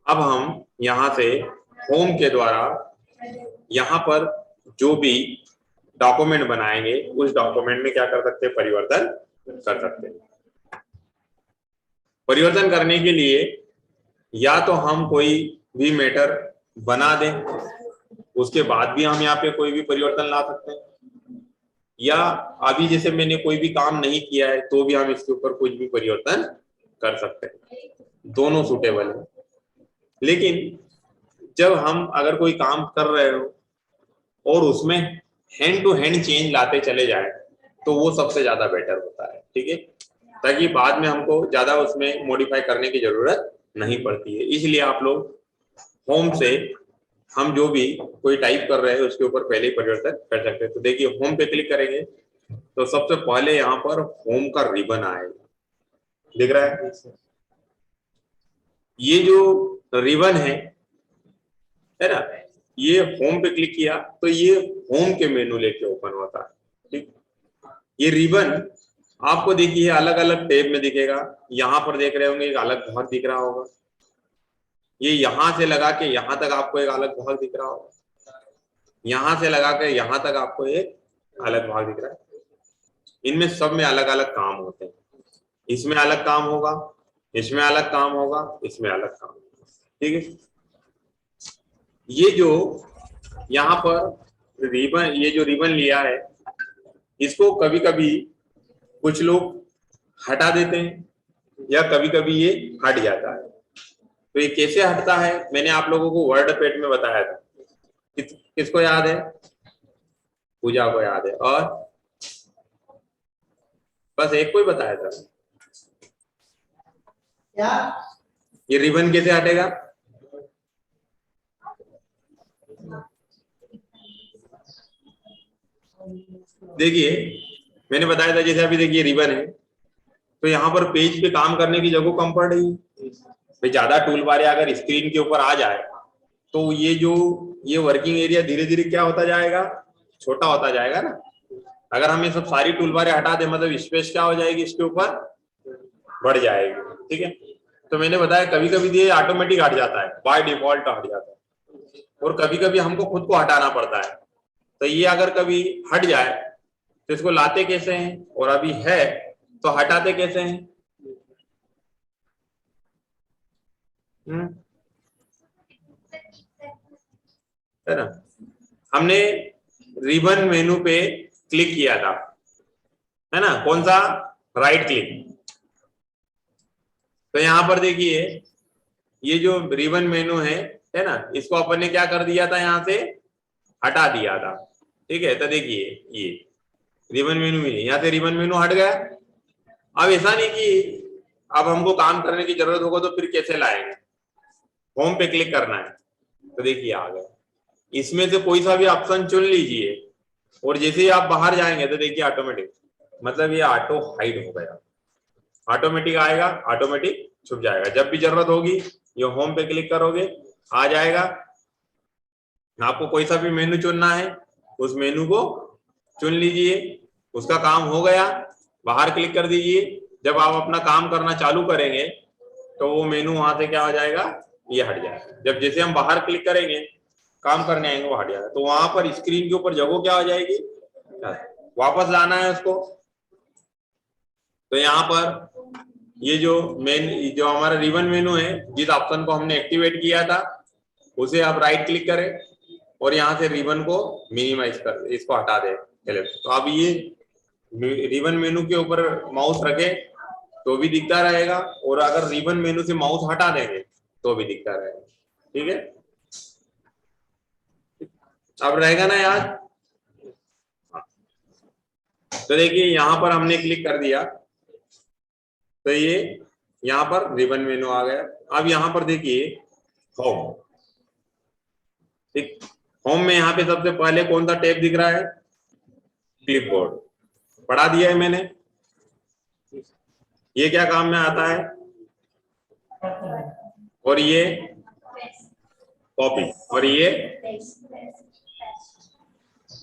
अब हम यहाँ से होम के द्वारा यहाँ पर जो भी डॉक्यूमेंट बनाएंगे उस डॉक्यूमेंट में क्या कर सकते हैं, परिवर्तन कर सकते हैं। परिवर्तन करने के लिए या तो हम कोई भी मैटर बना दें, उसके बाद भी हम यहाँ पे कोई भी परिवर्तन ला सकते हैं, या अभी जैसे मैंने कोई भी काम नहीं किया है तो भी हम इसके ऊपर कुछ भी परिवर्तन कर सकते हैं, दोनों सूटेबल है। लेकिन जब हम अगर कोई काम कर रहे हो और उसमें हैंड टू हैंड चेंज लाते चले जाए तो वो सबसे ज्यादा बेटर होता है, ठीक है, ताकि बाद में हमको ज्यादा उसमें मॉडिफाई करने की जरूरत नहीं पड़ती है। इसलिए आप लोग होम से हम जो भी कोई टाइप कर रहे हैं उसके ऊपर पहले ही परिवर्तन कर सकते हैं। तो देखिए होम पे क्लिक करेंगे तो सबसे पहले यहाँ पर होम का रिबन आएगा, दिख रहा है। ये जो रिबन है ना, ये होम पे क्लिक किया तो ये होम के मेनू लेके ओपन होता है, ठीक। ये रिबन आपको देखिए अलग अलग टैब में दिखेगा, यहाँ पर देख रहे होंगे एक अलग भाग दिख रहा होगा, ये यहां से लगा के यहां तक आपको एक अलग भाग दिख रहा होगा, यहां से लगा के यहां तक आपको एक अलग भाग दिख रहा है। इनमें सब में अलग अलग काम होते हैं, इसमें अलग काम होगा, इसमें अलग काम होगा, इसमें अलग काम होगा, ठीक है। ये जो यहाँ पर रिबन, ये जो रिबन लिया है इसको कभी कभी कुछ लोग हटा देते हैं या कभी कभी ये हट जाता है। तो ये कैसे हटता है मैंने आप लोगों को वर्ड पैड में बताया था। किसको याद है? पूजा को याद है, और बस एक को ही बताया था क्या ये रिबन कैसे हटेगा। देखिए मैंने बताया था, जैसे अभी देखिए रिबन है तो यहाँ पर पेज पे काम करने की जगह कम पड़ रही है भाई, ज्यादा टूल बार अगर स्क्रीन के ऊपर आ जाए तो ये जो ये वर्किंग एरिया धीरे धीरे क्या होता जाएगा, छोटा होता जाएगा ना। अगर हम ये सब सारी टूल बारें हटा दें मतलब स्पेस क्या हो जाएगी, इसके ऊपर बढ़ जाएगी, ठीक है। तो मैंने बताया कभी कभी ये ऑटोमेटिक हट जाता है, बाय डिफॉल्ट हट जाता है, और कभी कभी हमको खुद को हटाना पड़ता है। तो ये अगर कभी हट जाए तो इसको लाते कैसे हैं, और अभी है तो हटाते कैसे हैं। है ना, हमने रिबन मेनू पे क्लिक किया था, है ना, कौन सा, राइट क्लिक। तो यहां पर देखिए ये जो रिबन मेनू है ना, इसको अपन ने क्या कर दिया था, यहां से हटा दिया था, ठीक है। तो देखिए ये रिबन मेनू में यहाँ से रिबन मेनू हट गया। अब ऐसा नहीं कि अब हमको काम करने की जरूरत होगा तो फिर कैसे लाएंगे, होम पे क्लिक करना है तो देखिए आ गया। इसमें से कोई सा भी ऑप्शन चुन लीजिए और जैसे ही आप बाहर जाएंगे तो देखिए ऑटोमेटिक, मतलब ये ऑटो हाइड हो गया, ऑटोमेटिक आएगा, ऑटोमेटिक छुप जाएगा। जब भी जरूरत होगी ये होम पे क्लिक करोगे आ जाएगा। आपको कोई सा भी मेनू चुनना है उस मेनू को चुन लीजिए, उसका काम हो गया, बाहर क्लिक कर दीजिए। जब आप अपना काम करना चालू करेंगे तो वो मेनू वहां से क्या हो जाएगा, ये हट जाएगा। जब जैसे हम बाहर क्लिक करेंगे काम करने आएंगे वो हट जाएगा, तो वहां पर स्क्रीन के ऊपर जगह क्या हो जाएगी, वापस लाना है उसको। तो यहाँ पर ये जो जो हमारा रिबन मेनू है, जिस ऑप्शन को हमने एक्टिवेट किया था उसे आप राइट क्लिक करें और यहाँ से रिबन को मिनिमाइज कर, इसको हटा दे। तो अब ये रिबन मेनू के ऊपर माउस रखे तो भी दिखता रहेगा, और अगर रिबन मेनू से माउस हटा देंगे तो भी दिखता रहेगा, ठीक है। अब रहेगा ना याद। तो देखिए यहाँ पर हमने क्लिक कर दिया तो ये यहाँ पर रिबन मेनू आ गया। अब यहाँ पर देखिए होम, ठीक, होम में यहाँ पे सबसे पहले कौन सा टैब दिख रहा है, क्लिपबोर्ड, पढ़ा दिया है मैंने। ये क्या काम में आता है, और ये कॉपी, और ये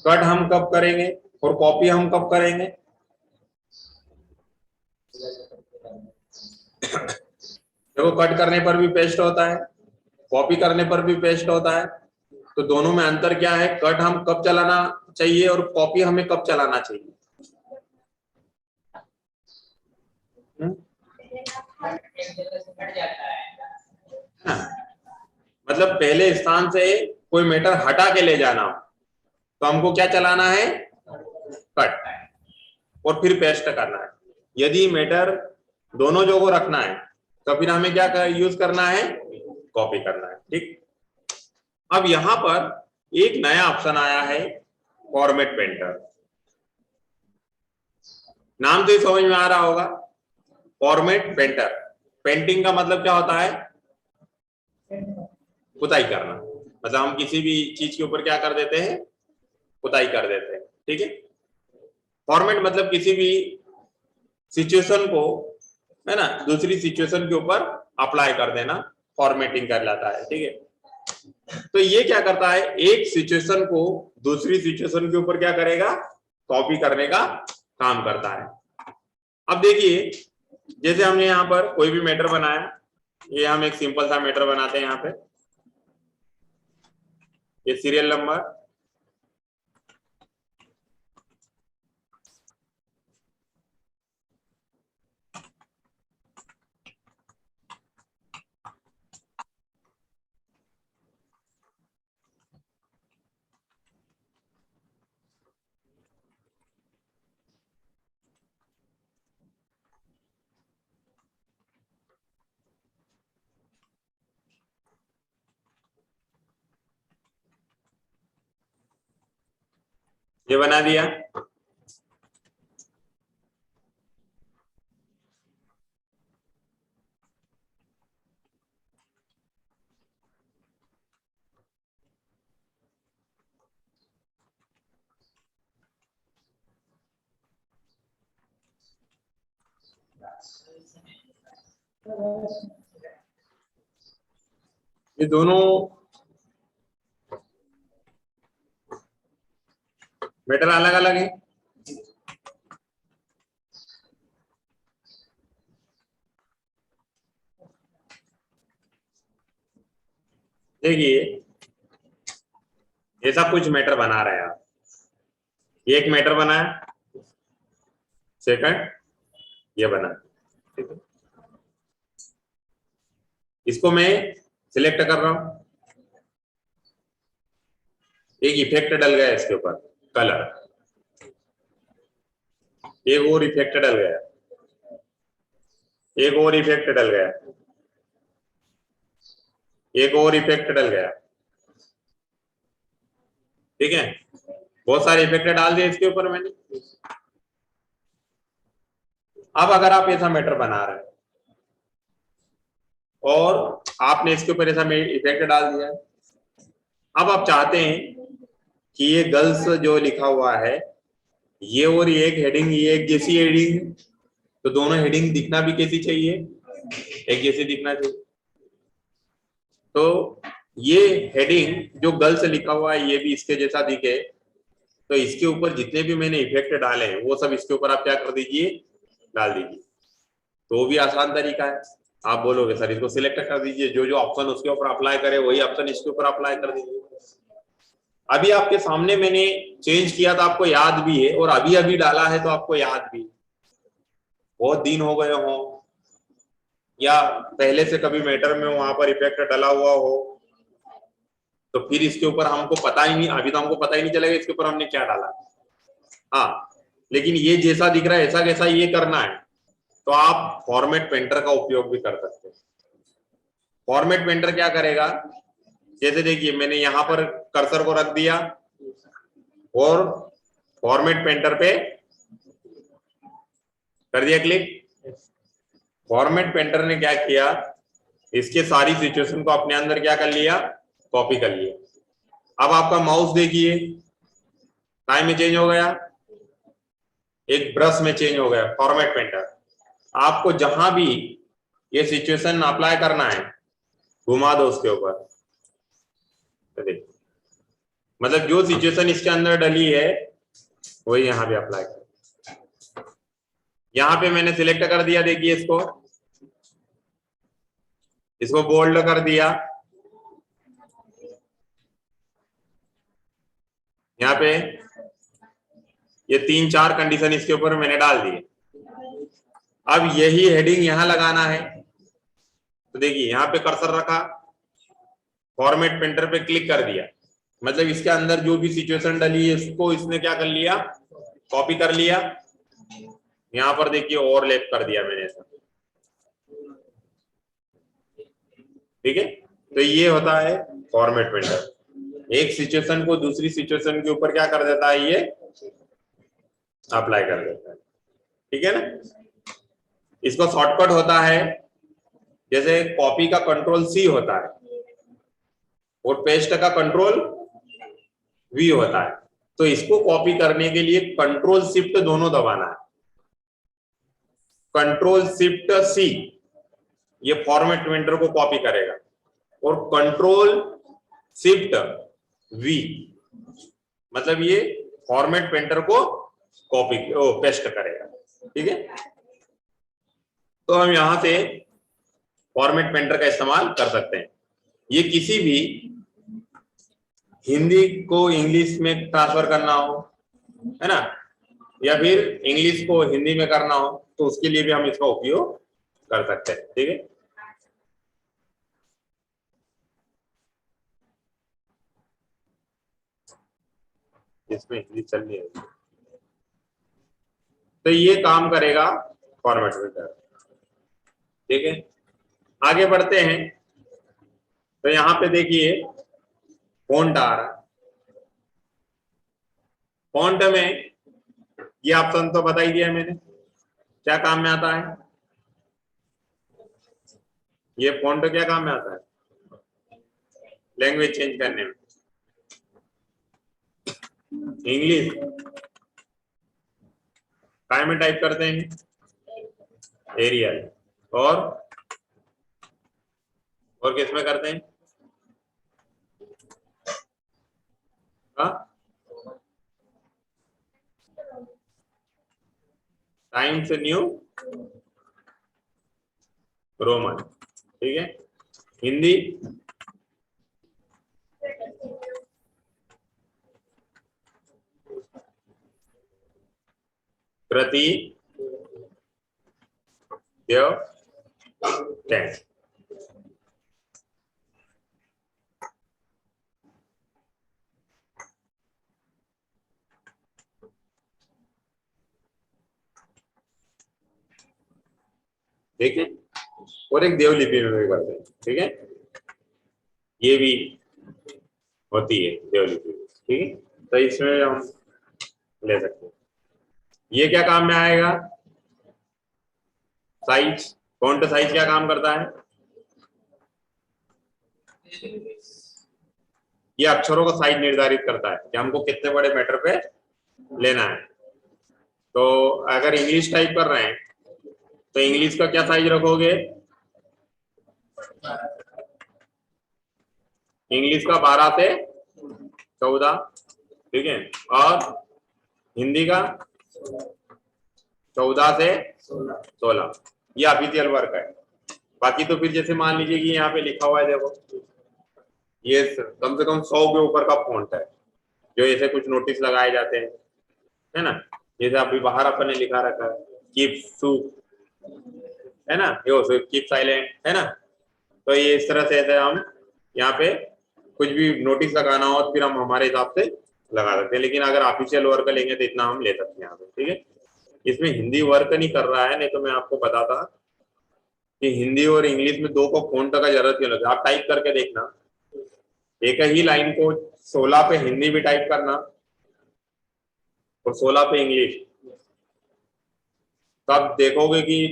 कट हम कब करेंगे और कॉपी हम कब करेंगे, देखो कट करने पर भी पेस्ट होता है, कॉपी करने पर भी पेस्ट होता है, तो दोनों में अंतर क्या है? कट हम कब चलाना चाहिए और कॉपी हमें कब चलाना चाहिए? हाँ। मतलब पहले स्थान से कोई मैटर हटा के ले जाना तो हमको क्या चलाना है? कट, और फिर पेस्ट करना है। यदि मैटर दोनों जगह रखना है तो फिर हमें क्या यूज करना है? कॉपी करना है। ठीक। अब यहां पर एक नया ऑप्शन आया है, फॉर्मेट पेंटर। नाम तो ही समझ में आ रहा होगा, फॉर्मेट पेंटर। पेंटिंग का मतलब क्या होता है? पुताई करना। मतलब हम किसी भी चीज के ऊपर क्या कर देते हैं? पुताई कर देते हैं। ठीक है। फॉर्मेट मतलब किसी भी सिचुएशन को, है ना, दूसरी सिचुएशन के ऊपर अप्लाई कर देना, फॉर्मेटिंग कर लाता है। ठीक है। तो ये क्या करता है? एक सिचुएशन को दूसरी सिचुएशन के ऊपर क्या करेगा? कॉपी करने का काम करता है। अब देखिए, जैसे हमने यहाँ पर कोई भी मैटर बनाया, ये हम एक सिंपल सा मैटर बनाते हैं। यहाँ पे ये सीरियल नंबर, ये बना दिया। ये दोनों मैटर अलग अलग है। देखिए, ऐसा कुछ मैटर बना रहे हैं आप। ये एक मैटर बनाया, सेकंड ये बना। ठीक है। इसको मैं सिलेक्ट कर रहा हूं, एक इफेक्ट डल गया इसके ऊपर, कलर। एक और इफेक्ट डल गया, एक और इफेक्ट डल गया, एक और इफेक्ट डल गया। ठीक है। बहुत सारे इफेक्ट डाल दिए इसके ऊपर मैंने। अब अगर आप ऐसा मैटर बना रहे हैं और आपने इसके ऊपर ऐसा इफेक्ट डाल दिया, अब आप चाहते हैं कि ये गर्ल्स जो लिखा हुआ है, ये और ये एक हेडिंग, ये एक जैसी हेडिंग, तो दोनों हेडिंग दिखना भी कैसी चाहिए? एक जैसे दिखना चाहिए। तो ये हेडिंग जो गर्ल्स लिखा हुआ है, ये भी इसके जैसा दिखे, तो इसके ऊपर जितने भी मैंने इफेक्ट डाले हैं वो सब इसके ऊपर आप क्या कर दीजिए? डाल दीजिए। तो वो भी आसान तरीका है। आप बोलोगे सर इसको सिलेक्ट कर दीजिए, जो जो ऑप्शन उसके ऊपर अप्लाई करे वही ऑप्शन इसके ऊपर अप्लाई कर दीजिए। अभी आपके सामने मैंने चेंज किया था, आपको याद भी है, और अभी अभी डाला है तो आपको याद भी। बहुत दिन हो गए हो या पहले से कभी मैटर में वहां पर इफेक्ट डला हुआ हो, तो फिर इसके ऊपर हमको पता ही नहीं, अभी तो हमको पता ही नहीं चलेगा इसके ऊपर हमने क्या डाला। हाँ, लेकिन ये जैसा दिख रहा है ऐसा कैसा ये करना है, तो आप फॉर्मेट पेंटर का उपयोग भी कर सकते हैं। फॉर्मेट पेंटर क्या करेगा? जैसे देखिए, मैंने यहां पर कर्सर को रख दिया और फॉर्मेट पेंटर पे कर दिया क्लिक। फॉर्मेट पेंटर ने क्या किया? इसके सारी सिचुएशन को अपने अंदर क्या कर लिया? कॉपी कर लिया। अब आपका माउस देखिए, टाइम में चेंज हो गया, एक ब्रश में चेंज हो गया। फॉर्मेट पेंटर आपको जहां भी ये सिचुएशन अप्लाई करना है घुमा दो उसके ऊपर, तो देखिए, मतलब जो सिचुएशन इसके अंदर डली है वही यहाँ पे अप्लाई कर। यहाँ पे मैंने सिलेक्ट कर दिया, देखिए इसको, इसको बोल्ड कर दिया, यहाँ पे ये 3-4 कंडीशन इसके ऊपर मैंने डाल दिए। अब यही हेडिंग यहां लगाना है, तो देखिए यहाँ पे कर्सर रखा, फॉर्मेट प्रिंटर पे क्लिक कर दिया, मतलब इसके अंदर जो भी सिचुएशन डली है उसको इसने क्या कर लिया, कॉपी कर लिया। यहाँ पर देखिए ओवरलैप कर दिया मैंने ऐसा, ठीक है। तो ये होता है फॉर्मेट प्रिंटर, एक सिचुएशन को दूसरी सिचुएशन के ऊपर क्या कर देता है, ये अप्लाई कर देता है, ठीक है ना। इसका शॉर्टकट होता है, जैसे कॉपी का कंट्रोल सी होता है और पेस्ट का कंट्रोल वी होता है, तो इसको कॉपी करने के लिए कंट्रोल शिफ्ट दोनों दबाना है। कंट्रोल शिफ्ट सी ये फॉर्मेट प्रिंटर को कॉपी करेगा, और कंट्रोल शिफ्ट वी मतलब ये फॉर्मेट प्रिंटर को कॉपी पेस्ट करेगा, ठीक है। तो हम यहां से फॉर्मेट प्रिंटर का इस्तेमाल कर सकते हैं। ये किसी भी हिंदी को इंग्लिश में ट्रांसफर करना हो, है ना, या फिर इंग्लिश को हिंदी में करना हो, तो उसके लिए भी हम इसका उपयोग कर सकते हैं, ठीक है। इसमें इंग्लिश चल रही है, तो ये काम करेगा फॉर्मेट प्रिंटर, ठीक है। आगे बढ़ते हैं, तो यहाँ पे देखिए फॉन्ट आ रहा है। फॉन्ट में ये ऑप्शन तो बता ही दिया मैंने, क्या काम में आता है, ये फॉन्ट क्या काम में आता है, लैंग्वेज चेंज करने में। इंग्लिश काय में टाइप करते हैं, एरियल, और किस में करते हैं, टाइम्स न्यू रोमन, ठीक है। हिंदी कृति देव 10, ठीक है। और एक देवलिपि में भी करते हैं, ठीक है, ये भी होती है देवलिपि, ठीक है। तो इसमें हम ले सकते हैं। ये क्या काम में आएगा, साइज, फॉन्ट साइज क्या काम करता है, ये अक्षरों का साइज निर्धारित करता है कि हमको कितने बड़े मैटर पे लेना है। तो अगर इंग्लिश टाइप कर रहे हैं तो इंग्लिश का क्या साइज रखोगे, इंग्लिश का 12 से 14, ठीक है, और हिंदी का 14 से 16, ये ऑफिशियल वर्क है। बाकी तो फिर जैसे मान लीजिए कि यहाँ पे लिखा हुआ है, देखो ये कम से कम 100 के ऊपर का फॉन्ट है, जो ऐसे कुछ नोटिस लगाए जाते हैं, है ना, जैसे अभी बाहर अपन ने लिखा रखा है कीप सूप, है ना, ये कीप साइलेंट, है ना। तो ये इस तरह से ऐसे हम यहाँ पे कुछ भी नोटिस लगाना हो तो फिर हम हमारे हिसाब से लगा सकते हैं, लेकिन अगर ऑफिशियल वर्क लेंगे तो इतना हम ले सकते हैं यहाँ पे, ठीक है। इसमें हिंदी वर्क नहीं कर रहा है, नहीं तो मैं आपको बताता कि हिंदी और इंग्लिश में दो को फॉन्ट का जरूरत क्यों लगता है। आप टाइप करके देखना, एक ही लाइन को 16 पे हिंदी भी टाइप करना और 16 पे इंग्लिश, तब देखोगे कि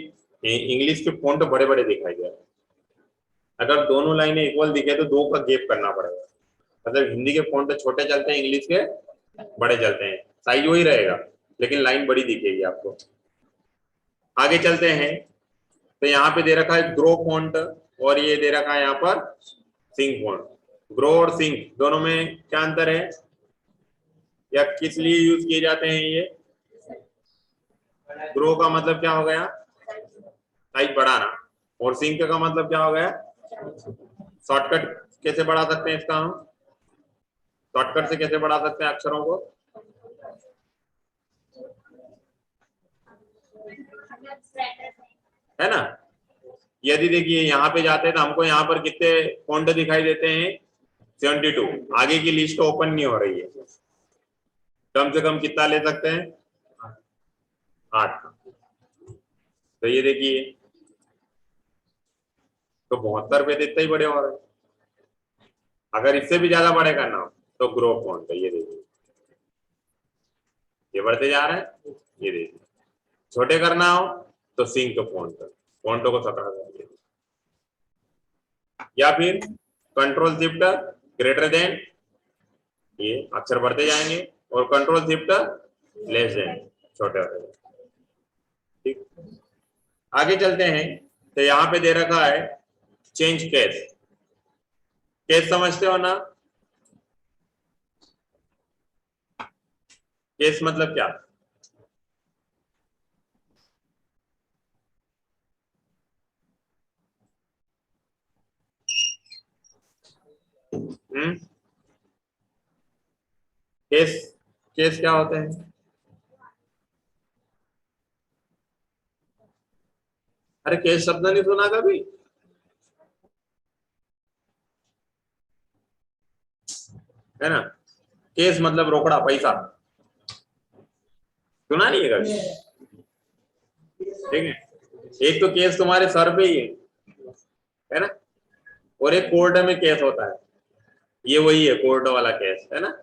इंग्लिश के फॉन्ट बड़े बड़े दिखाई दे रहे हैं। अगर दोनों लाइनें इक्वल दिखे तो 2 का गैप करना पड़ेगा, मतलब हिंदी के फॉन्ट छोटे चलते हैं, इंग्लिश के बड़े चलते हैं, साइज वही रहेगा लेकिन लाइन बड़ी दिखेगी आपको। आगे चलते हैं, तो यहाँ पे दे रखा है ग्रो फॉन्ट और ये दे रखा है यहाँ पर सिंक फॉन्ट। ग्रो और सिंक दोनों में क्या अंतर है, या किस लिए यूज किए जाते हैं ये। ग्रो का मतलब क्या हो गया, साइज बढ़ाना, और सिंक का मतलब क्या हो गया, शॉर्टकट कैसे बढ़ा सकते हैं इसका हम? शॉर्टकट से कैसे बढ़ा सकते हैं अक्षरों को? है ना? यदि देखिए यहाँ पे जाते हैं तो हमको यहाँ पर कितने फॉन्ट दिखाई देते हैं? 72। आगे की लिस्ट ओपन नहीं हो रही है। कम से कम कितना ले सकते हैं? 8। तो ये देखिए, तो 72 पे तो इतना ही बड़े हो रहे हैं। अगर इससे भी ज्यादा बड़े करना हो तो ग्रो फॉन्ट है, ये देखिए, ये बढ़ते जा रहे हैं। ये देखिए, छोटे करना हो तो सिंक फॉन्ट, फॉन्टों को 17 कर दिया। या फिर कंट्रोल शिफ्ट ग्रेटर देन, ये अक्षर बढ़ते जाएंगे, और कंट्रोल शिफ्ट लेस देन, छोटे होते जाएंगे। ठीक, आगे चलते हैं। तो यहाँ पे दे रखा है चेंज केस। केस समझते हो ना? केस मतलब क्या? केस, केस क्या होते हैं? अरे केस शब्द नहीं सुना कभी? है ना? केस मतलब रोकड़ा पैसा, सुना नहीं है कभी? ठीक है, एक तो केस तुम्हारे सर पे ही है ना? और एक कोर्ट में केस होता है, ये वही है कोर्ट वाला केस, है ना?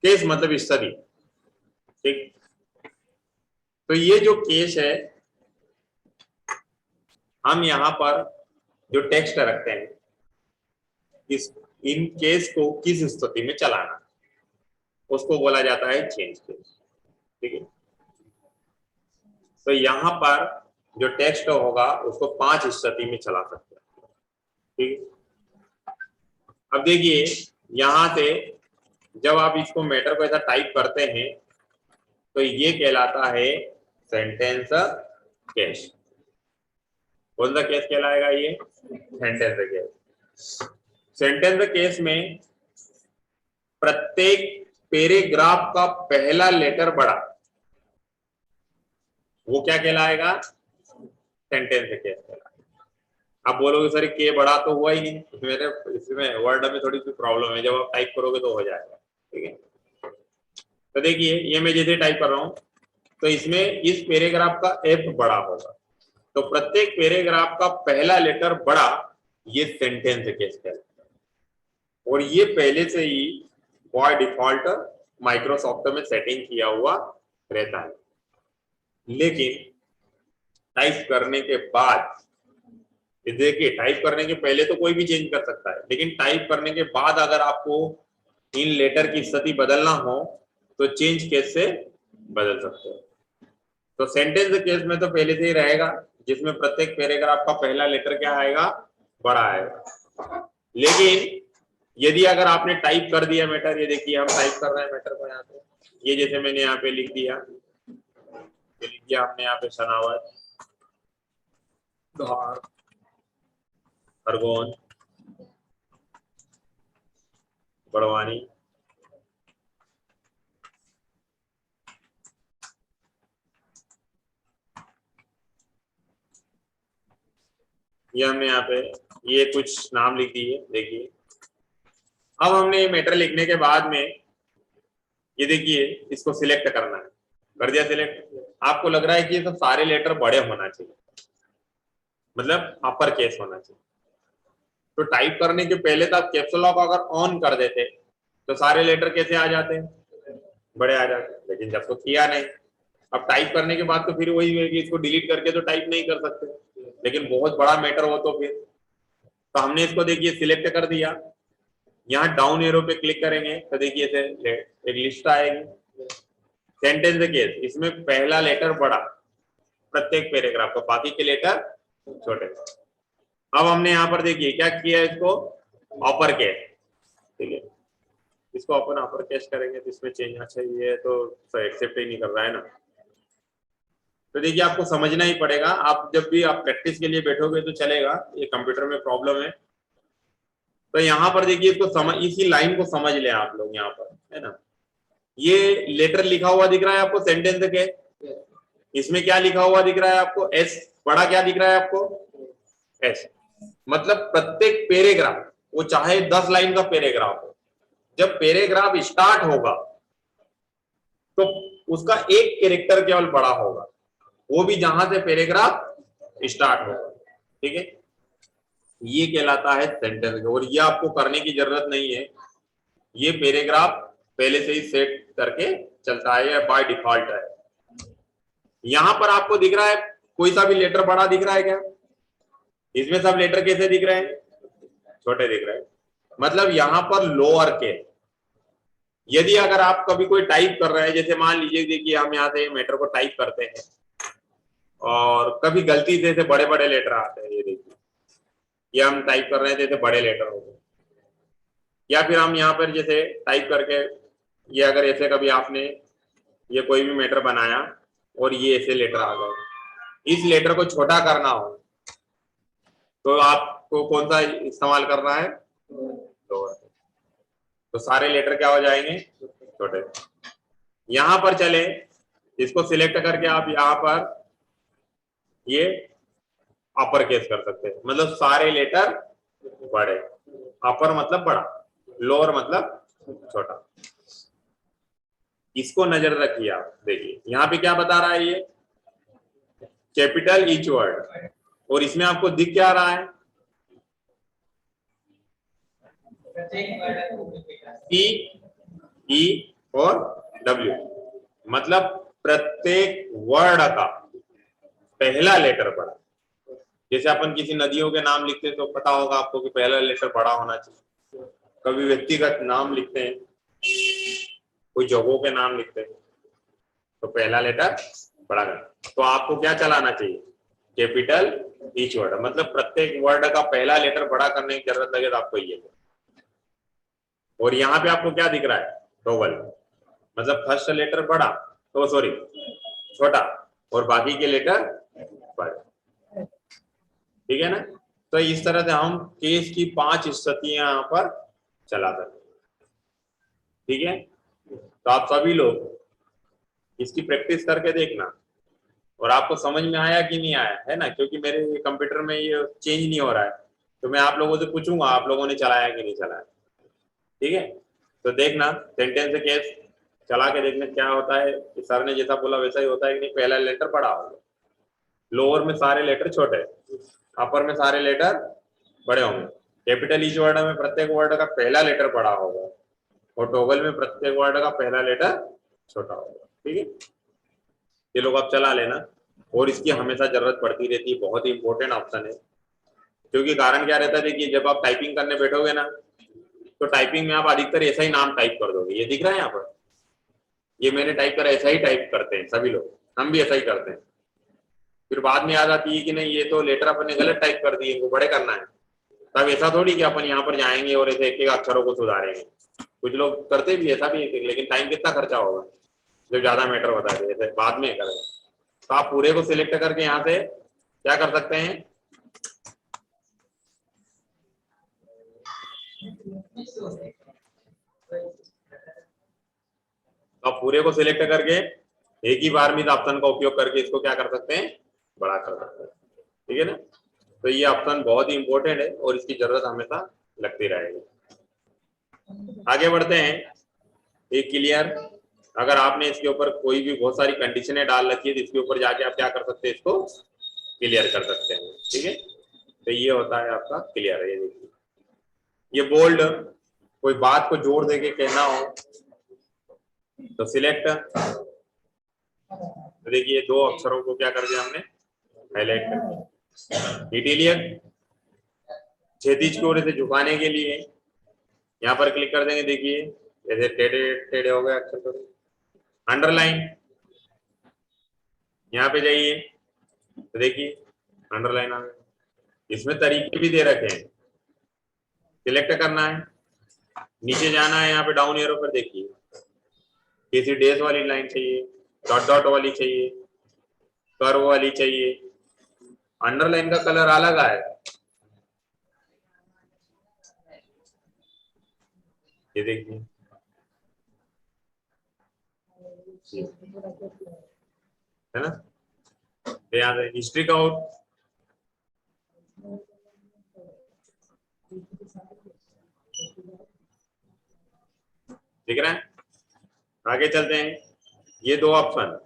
केस मतलब स्टडी। ठीक, तो ये जो केस है, हम यहाँ पर जो टेक्स्ट रखते हैं, इस इन केस को किस स्थिति में चलाना, उसको बोला जाता है चेंज केस। ठीक है, तो यहाँ पर जो टेक्स्ट होगा उसको 5 स्थिति में चला सकते हैं। ठीक है, अब देखिए यहाँ से जब आप इसको मैटर को ऐसा टाइप करते हैं तो ये कहलाता है सेंटेंस केस। कौन सा केस कहलाएगा? ये सेंटेंस केस। सेंटेंस केस में प्रत्येक पैराग्राफ का पहला लेटर बड़ा, वो क्या कहलाएगा? सेंटेंस केस कहलाएगा। आप बोलोगे सर के बड़ा तो हुआ ही नहीं, मेरे इसमें वर्ड में थोड़ी सी प्रॉब्लम है, जब आप टाइप करोगे तो हो जाएगा। ठीक है, तो देखिए ये मैं जैसे टाइप कर रहा हूं तो इसमें इस पैराग्राफ का एफ बड़ा होगा, तो प्रत्येक पैराग्राफ का पहला लेटर बड़ा, ये सेंटेंस केस कहलाता है। और ये पहले से ही बाय डिफॉल्ट माइक्रोसॉफ्ट में सेटिंग किया हुआ रहता है, लेकिन टाइप करने के बाद, देखिए टाइप करने के पहले तो कोई भी चेंज कर सकता है, लेकिन टाइप करने के बाद अगर आपको इन लेटर की स्थिति बदलना हो तो चेंज केस से बदल सकते हो। तो सेंटेंस केस में तो पहले से ही रहेगा, जिसमें प्रत्येक पैराग्राफ का पहला लेटर क्या आएगा? बड़ा आएगा। लेकिन यदि अगर आपने टाइप कर दिया मैटर, ये देखिए हम टाइप कर रहे हैं मैटर को यहाँ पे, ये जैसे मैंने यहाँ पे लिख दिया, ये लिख दिया हमने यहाँ पे सनावत, धार, खरगोन, बड़वानी, ये हमने यहाँ पे ये कुछ नाम लिख दिए। देखिए अब हमने ये मैटर लिखने के बाद में ये देखिए इसको सिलेक्ट करना है, कर दिया सिलेक्ट। आपको लग रहा है कि ये सब सारे लेटर बड़े होना चाहिए, मतलब अपर केस होना चाहिए, तो टाइप करने के पहले तो आप कैप्सूल लॉक अगर ऑन कर देते तो सारे लेटर कैसे आ जाते? बड़े आ जाते। लेकिन जब तो किया नहीं, अब टाइप करने के बाद तो फिर वही है कि इसको डिलीट करके तो टाइप नहीं कर सकते, लेकिन बहुत बड़ा मैटर हो तो फिर, तो हमने इसको देखिए सिलेक्ट कर दिया। यहाँ डाउन एरो पे क्लिक करेंगे तो देखिए एक लिस्ट आएगी, सेंटेंस केस, इसमें पहला लेटर बड़ा प्रत्येक पैराग्राफ का, बाकी के लेटर छोटे। अब हमने यहाँ पर देखिए क्या किया, इसको अपर केस। ठीक है, इसको अपन अपर केस करेंगे तो इसमें चेंज, अच्छा ये तो एक्सेप्ट ही नहीं कर रहा है ना, तो देखिए आपको समझना ही पड़ेगा, आप जब भी आप प्रैक्टिस के लिए बैठोगे तो चलेगा, ये कंप्यूटर में प्रॉब्लम है। तो यहाँ पर देखिए इसको समझ, इसी लाइन को समझ ले आप लोग यहाँ पर, है ना। ये लेटर लिखा हुआ दिख रहा है आपको सेंटेंस के, इसमें क्या लिखा हुआ दिख रहा है आपको, एस, बड़ा क्या दिख रहा है आपको, एस। मतलब प्रत्येक पैराग्राफ, वो चाहे 10 लाइन का पैराग्राफ हो, जब पैराग्राफ स्टार्ट होगा तो उसका एक कैरेक्टर केवल बड़ा होगा, वो भी जहां से पैराग्राफ स्टार्ट होगा, ठीक है। ये कहलाता है सेंटेंस। और ये आपको करने की जरूरत नहीं है, ये पैराग्राफ पहले से ही सेट करके चलता है, या बाय डिफॉल्ट है। यहां पर आपको दिख रहा है कोई सा भी लेटर बड़ा दिख रहा है क्या, इसमें सब लेटर कैसे दिख रहे हैं, छोटे दिख रहे हैं। मतलब यहां पर लोअर केस, यदि अगर आप कभी कोई टाइप कर रहे हैं, जैसे मान लीजिए देखिए हम यहाँ से मैटर को टाइप करते हैं और कभी गलती से ऐसे बड़े बड़े लेटर आते हैं, ये देखिए, ये हम टाइप कर रहे हैं जैसे बड़े लेटर हो गए, या फिर हम यहाँ पर जैसे टाइप करके, ये अगर ऐसे कभी आपने ये कोई भी मैटर बनाया और ये ऐसे लेटर आ गए, इस लेटर को छोटा करना हो तो आपको कौन सा इस्तेमाल करना है, लोअर। तो सारे लेटर क्या हो जाएंगे, छोटे। यहां पर चले, इसको सिलेक्ट करके आप यहां पर ये अपर केस कर सकते हैं, मतलब सारे लेटर बड़े, अपर मतलब बड़ा, लोअर मतलब छोटा। इसको नजर रखिए आप, देखिए यहाँ पे क्या बता रहा है, ये कैपिटल ईच वर्ड, और इसमें आपको दिख क्या रहा है, सी, ई और डब्ल्यू, मतलब प्रत्येक वर्ड का पहला लेटर बड़ा। जैसे अपन किसी नदियों के नाम लिखते हैं तो पता होगा आपको कि पहला लेटर बड़ा होना चाहिए, कभी व्यक्तिगत नाम लिखते हैं, कोई जगहों के नाम लिखते हैं तो पहला लेटर बड़ा करना। तो आपको क्या चलाना चाहिए, कैपिटल ईच वर्ड, मतलब प्रत्येक वर्ड का पहला लेटर बड़ा करने की जरूरत लगे तो आपको ये। और यहाँ पे आपको क्या दिख रहा है, डबल, मतलब फर्स्ट लेटर बड़ा, तो सॉरी छोटा, और बाकी के लेटर बड़े, ठीक है ना। तो इस तरह से हम केस की 5 स्थितियां यहाँ पर चला सकते हैं, ठीक है। तो आप सभी लोग इसकी प्रैक्टिस करके देखना, और आपको समझ में आया कि नहीं आया, है ना, क्योंकि मेरे कंप्यूटर में ये चेंज नहीं हो रहा है, तो मैं आप लोगों से पूछूंगा आप लोगों ने चलाया कि नहीं चलाया, ठीक है। तो देखना सेंटेंस केस चला के देखना क्या होता है, सर ने जैसा बोला वैसा ही होता है कि नहीं, पहला लेटर बड़ा होगा, लोअर में सारे लेटर छोटे, अपर में सारे लेटर बड़े होंगे, कैपिटल ईच वर्ड में प्रत्येक वर्ड का पहला लेटर बड़ा होगा, और टॉगल में प्रत्येक वर्ड का पहला लेटर छोटा होगा, ठीक है। ये लोग आप चला लेना, और इसकी हमेशा जरूरत पड़ती रहती है, बहुत ही इंपॉर्टेंट ऑप्शन है। क्योंकि कारण क्या रहता है, देखिए जब आप टाइपिंग करने बैठोगे ना, तो टाइपिंग में आप अधिकतर ऐसा ही नाम टाइप कर दोगे, ये दिख रहा है यहाँ पर, ये मैंने टाइप करा, ऐसा ही टाइप करते हैं सभी लोग, हम भी ऐसा ही करते हैं। फिर बाद में याद आती है कि नहीं ये तो लेटर अपन ने गलत टाइप कर दिए, इनको बड़े करना है। तब ऐसा थोड़ी कि अपन यहाँ पर जाएंगे और ऐसे एक एक अक्षरों को सुधारेंगे, कुछ लोग करते भी ऐसा भी है, लेकिन टाइम कितना खर्चा होगा जो ज्यादा मैटर होता है, जैसे बाद में करेंगे। तो आप पूरे को सिलेक्ट करके यहाँ से क्या कर सकते हैं, तो आप पूरे को सिलेक्ट करके एक ही बार में इस ऑप्शन का उपयोग करके इसको क्या कर सकते हैं, बड़ा कर सकते हैं, ठीक है ना। तो ये ऑप्शन बहुत ही इंपॉर्टेंट है और इसकी जरूरत हमेशा लगती रहेगी। आगे बढ़ते हैं, एक क्लियर, अगर आपने इसके ऊपर कोई भी बहुत सारी कंडीशनें डाल रखी है तो इसके ऊपर जाके आप क्या कर सकते हैं, इसको क्लियर कर सकते हैं, ठीक है। तो ये होता है आपका क्लियर। ये देखिए, ये बोल्ड, कोई बात को जोड़ देके कहना हो तो सिलेक्ट, तो देखिए दो अक्षरों को क्या कर दिया हमने, हाईलाइट कर दिया। इटैलिक, क्षैतिज की ओर से झुकाने के लिए यहाँ पर क्लिक कर देंगे, देखिए जैसे टेढ़े टेढ़े हो गए अक्षर थोड़े। अंडरलाइन, यहाँ पे जाइए तो देखिए अंडरलाइन आ गया, इसमें तरीके भी दे रखे हैं, सिलेक्ट करना है, नीचे जाना है, यहाँ पे डाउन एरो पर देखिए किसी डेज वाली लाइन चाहिए, डॉट डॉट वाली चाहिए, कर्व वाली चाहिए। अंडरलाइन का कलर अलग है, ये देखिए, है ना। यहाँ से हिस्ट्री का आउट, दिख रहा है। आगे चलते हैं, ये दो ऑप्शन,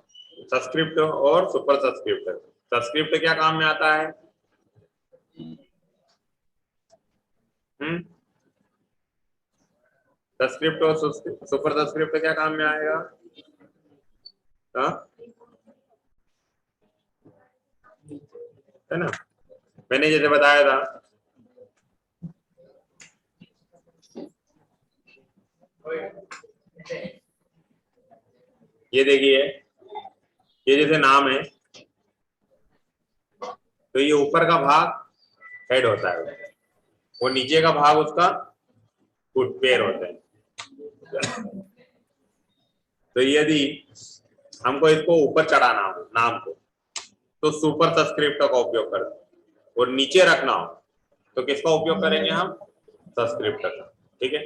सब्सक्रिप्ट और सुपर सब्सक्रिप्ट। सब्सक्रिप्ट क्या काम में आता है? सब्सक्रिप्ट और सुपर सब्सक्रिप्ट क्या काम में आएगा? हाँ, है ना, मैंने जैसे बताया था, ये देखिए, ये जैसे नाम है तो ये ऊपर का भाग हेड होता है और नीचे का भाग उसका फुट पैर होता है। तो यदि हमको इसको ऊपर चढ़ाना हो नाम को, तो सुपर सब्सक्रिप्ट का उपयोग करते हैं, और नीचे रखना हो तो किसका उपयोग करेंगे हम? सब्सक्रिप्ट का। ठीक है,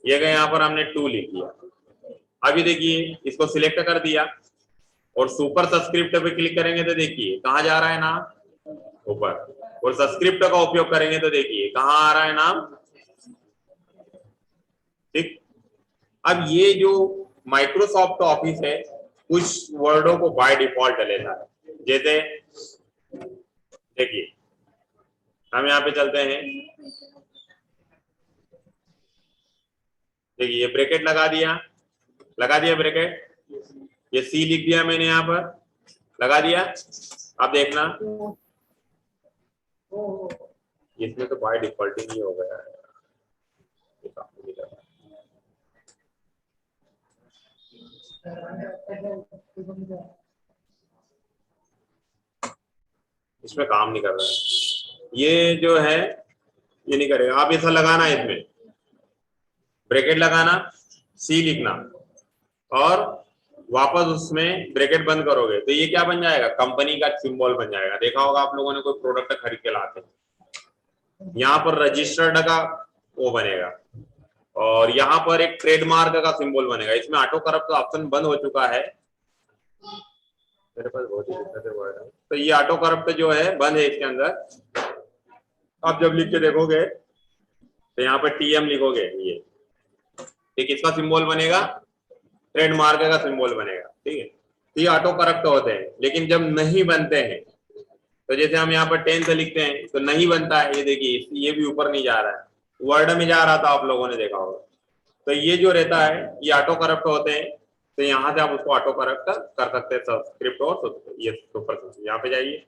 ये गए, यहाँ पर हमने 2 लिख दिया। अभी देखिए, इसको सिलेक्ट कर दिया और सुपर सब्सक्रिप्ट पे क्लिक करेंगे तो देखिए कहाँ जा रहा है नाम? ऊपर। और सब्सक्रिप्ट का उपयोग करेंगे तो देखिए कहाँ आ रहा है नाम? ठीक। अब ये जो माइक्रोसॉफ्ट ऑफिस है कुछ वर्डों को बाय डिफॉल्ट लेता है, जैसे देखिए, हम यहाँ पे चलते हैं, देखिए ये ब्रैकेट लगा दिया ब्रैकेट, ये सी लिख दिया मैंने यहाँ पर, लगा दिया। अब देखना, इसमें तो बाय डिफॉल्ट ही हो गया है, इसमें काम नहीं कर रहा है, ये जो है ये नहीं करेगा। आप ऐसा लगाना है, इसमें ब्रैकेट लगाना, सी लिखना और वापस उसमें ब्रैकेट बंद करोगे तो ये क्या बन जाएगा? कंपनी का सिंबल बन जाएगा। देखा होगा आप लोगों ने, कोई प्रोडक्ट खरीद के लाते हैं, यहाँ पर रजिस्टर्ड का वो बनेगा और यहाँ पर एक ट्रेडमार्क का सिंबल बनेगा। इसमें ऑटो करप्ट ऑप्शन बंद हो चुका है, मेरे पास बहुत ही दिक्कत है वर्ड है, तो ये ऑटो करप्ट जो है बंद है इसके अंदर। आप जब लिख के देखोगे तो यहाँ पर टीएम लिखोगे, ये ठीक, इसका सिंबल बनेगा, ट्रेडमार्क का सिंबल बनेगा। ठीक है, तो ये ऑटो करप्ट होते हैं, लेकिन जब नहीं बनते हैं तो जैसे हम यहाँ पर 10 से लिखते हैं तो नहीं बनता है, ये देखिए ये भी ऊपर नहीं जा रहा है, वर्ड में जा रहा था, आप लोगों ने देखा होगा। तो ये जो रहता है ये ऑटो करप्ट होते हैं, तो यहाँ से आप उसको ऑटो करप्ट कर सकते हैं, सब्सक्रिप्ट और ये सुपर। यहाँ पे जाइए,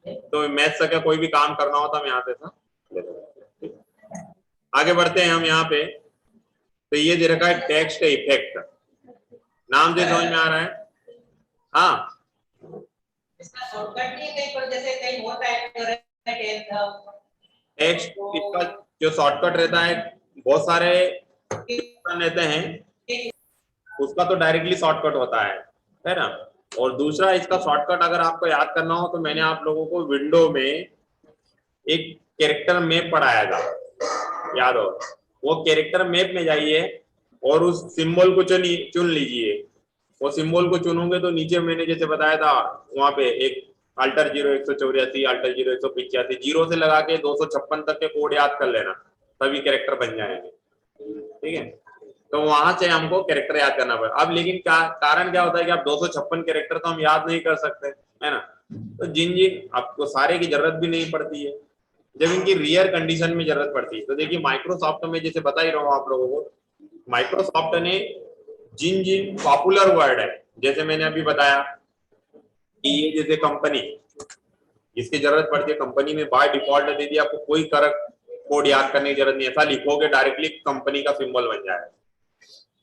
तो मैथ से कोई भी काम करना होता हम यहाँ से था। आगे बढ़ते हैं हम यहाँ पे, तो ये दे रखा है टेक्स्ट इफेक्ट, नाम से समझ में आ रहा है? हाँ, इसका शॉर्टकट नहीं कहीं पर जैसे कहीं होता है टेक्स्ट, इसका जो शॉर्टकट रहता है बहुत सारे रहते हैं, उसका तो डायरेक्टली शॉर्टकट होता है ना। और दूसरा इसका शॉर्टकट अगर आपको याद करना हो तो मैंने आप लोगों को विंडो में एक कैरेक्टर मैप पढ़ाया था, याद हो? वो कैरेक्टर मैप में जाइए और उस सिंबल को चुन लीजिए। वो सिंबल को चुनोगे तो नीचे मैंने जैसे बताया था वहां पे एक अल्टर 0 184, अल्टर 0 185, जीरो से लगा के 256 तक के कोड याद कर लेना, तभी कैरेक्टर बन जाएंगे। ठीक है, तो वहां से हमको कैरेक्टर याद करना पड़ेगा। अब लेकिन कारण क्या होता है कि आप 256 कैरेक्टर तो हम याद नहीं कर सकते, है ना। तो जिन आपको सारे की जरूरत भी नहीं पड़ती है, जब इनकी रियर कंडीशन में जरूरत पड़ती है। तो देखिए माइक्रोसॉफ्ट में जैसे बता ही रहा हूँ आप लोगों को, माइक्रोसॉफ्ट ने जिन पॉपुलर वर्ड है, जैसे मैंने अभी बताया कि ये जैसे कंपनी, इसकी जरूरत पड़ती है, कंपनी में बाय डिफॉल्ट दे दिया, आपको कोई कोड याद करने की जरूरत नहीं, ऐसा लिखोगे डायरेक्टली कंपनी का सिंबल बन जाएगा।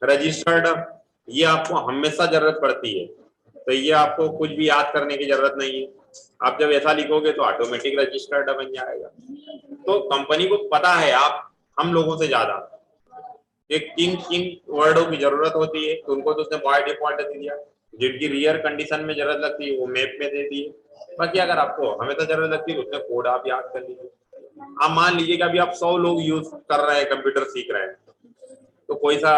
रजिस्टर्ड, ये आपको हमेशा जरूरत पड़ती है, तो ये आपको कुछ भी याद करने की जरूरत नहीं है, आप जब ऐसा लिखोगे तो ऑटोमेटिक रजिस्टर्ड बन जाएगा। तो कंपनी को पता है आप हम लोगों से ज्यादा एक किन वर्डों की जरूरत होती है, तो उनको तो उसने बाय डिफॉल्ट दे दिया। जिनकी रियर कंडीशन में जरूरत लगती है वो मैप में दे दिए। बाकी अगर आपको हमेशा जरूरत लगती है उसमें कोड आप याद कर लीजिए। आप मान लीजिए कि अभी आप 100 लोग यूज कर रहे हैं, कंप्यूटर सीख रहे हैं, तो कोई सा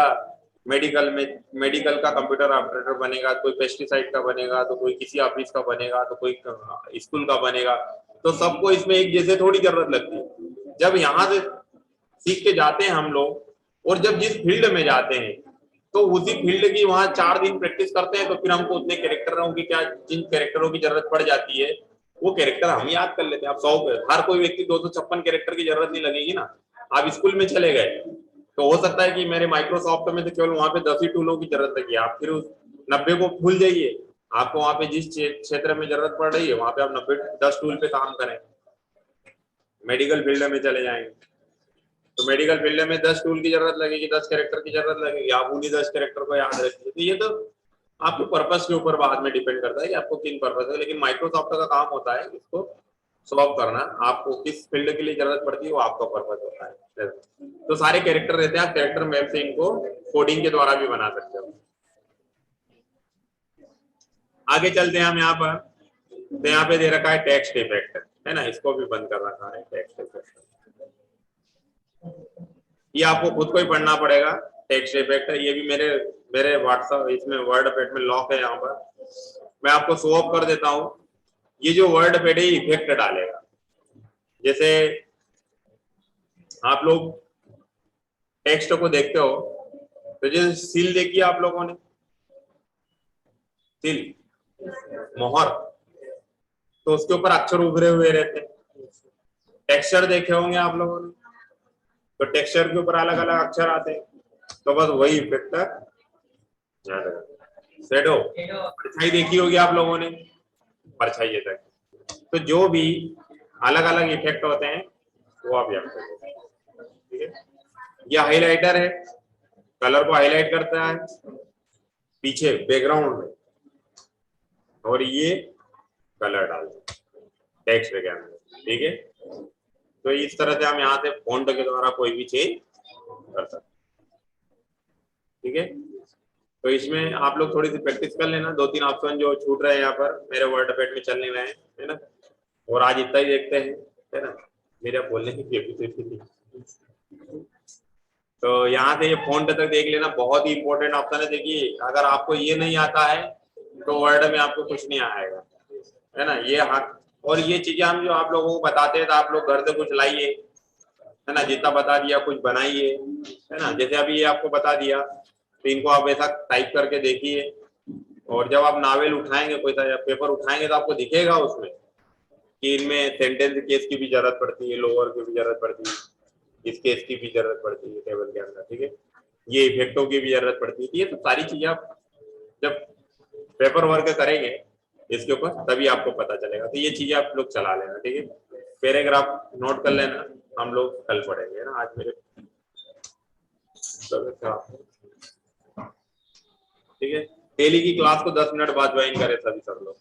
मेडिकल का कंप्यूटर ऑपरेटर बनेगा, कोई पेस्टिसाइड का बनेगा, तो कोई किसी ऑफिस का बनेगा, तो कोई स्कूल का बनेगा, तो सबको इसमें एक जैसे थोड़ी जरूरत लगती है। जब यहाँ से सीख के जाते हैं हम लोग, और जब जिस फील्ड में जाते हैं तो उसी फील्ड की वहां 4 दिन प्रैक्टिस करते हैं, तो फिर हमको उतने कैरेक्टरों की क्या, जिन कैरेक्टरों की जरूरत पड़ जाती है वो कैरेक्टर हम याद कर लेते हैं। आप 100 हर कोई व्यक्ति 256 कैरेक्टर की जरूरत नहीं लगेगी ना। आप स्कूल में चले गए तो हो सकता है कि मेरे माइक्रोसॉफ्ट में तो केवल वहां पे 10 ही टूलों की जरूरत लगी, आप फिर उस 90 को भूल जाइए। आपको वहां पे जिस क्षेत्र में जरूरत पड़ रही है वहां पे आप 10 टूल पे काम करें। मेडिकल फील्ड में चले जाएंगे तो मेडिकल फील्ड में 10 टूल की जरूरत लगेगी, 10 कैरेक्टर की जरूरत लगेगी, आप उन्हीं 10 कैरेक्टर को याद रखिए। तो ये तो आपके पर्पस के ऊपर बाद में डिपेंड करता है कि आपको किन पर्पस है, लेकिन माइक्रोसॉफ्ट का काम होता है इसको सॉल्व करना। आपको किस फील्ड के लिए जरूरत पड़ती है वो आपका पर्पस होता है। तो सारे कैरेक्टर रहते हैं, आप कैरेक्टर मैप से इनको कोडिंग के द्वारा भी बना सकते हो। आगे चलते हैं हम यहाँ पर, तो यहाँ पे दे रखा है टेक्स्ट इफेक्ट, है ना, इसको भी बंद कर रखा है टेक्स्ट इफेक्ट। ये आपको खुद को ही पढ़ना पड़ेगा। टेक्स्ट इफेक्ट है, ये भी मेरे व्हाट्सएप इसमें वर्ड पैड में लॉक है। यहाँ पर मैं आपको शो ऑफ कर देता हूँ। ये जो वर्ड पैड है इफेक्ट डालेगा। जैसे आप लोग टेक्स्ट को देखते हो तो जैसे सील देखी आप लोगों ने, सील मोहर, तो उसके ऊपर अक्षर उभरे हुए रहते हैं। टेक्सचर देखे होंगे आप लोगों ने, तो टेक्सचर के ऊपर अलग अलग अक्षर आते हैं, तो बस वही इफेक्ट याद रखना। शैडो, परछाई देखी होगी आप लोगों ने, परछाई तक। तो जो भी अलग अलग इफेक्ट होते हैं वो आप याद करेंगे, ठीक है। यह हाइलाइटर है, कलर को हाईलाइट करता है पीछे बैकग्राउंड में, और ये कलर डालते हैं टेक्स्ट के अंदर, ठीक है। तो इस तरह से हम यहाँ से फॉन्ट के द्वारा कोई भी चेंज कर सकते हैं, ठीक है। तो इसमें आप लोग थोड़ी सी प्रैक्टिस कर लेना। 2-3 ऑप्शन जो छूट रहे हैं यहाँ पर मेरे वर्ड पैड में चलने रहे हैं, है ना। और आज इतना ही देखते हैं, है ना, मेरा बोलने की कैपेसिटी थी। तो यहाँ से ये फॉन्ट तक देख लेना, बहुत ही इंपॉर्टेंट ऑप्शन है। देखिए अगर आपको ये नहीं आता है तो वर्ड में आपको कुछ नहीं आएगा, है ना। ये और ये चीजें हम जो आप लोगों को बताते हैं तो आप लोग घर से कुछ लाइए, है ना, जितना बता दिया कुछ बनाइए, है ना। जैसे अभी ये आपको बता दिया तो इनको आप ऐसा टाइप करके देखिए, और जब आप नावल उठाएंगे, कोई सा पेपर उठाएंगे, तो आपको दिखेगा उसमें कि इनमें सेंटेंस केस की भी जरूरत पड़ती है, लोअर की भी जरूरत पड़ती है, इस केस की भी जरूरत पड़ती है टेबल के अंदर, ठीक है। ये इफेक्टों की भी जरूरत पड़ती है। ये तो सारी चीजें आप जब पेपर वर्क करेंगे इसके ऊपर तभी आपको पता चलेगा। तो ये चीजें आप लोग चला लेना, ठीक है। पैराग्राफ नोट कर लेना, हम लोग कल पढ़ेंगे ना। आज मेरे ठीक है। डेली की क्लास को 10 मिनट बाद ज्वाइन करें सभी सब लोग।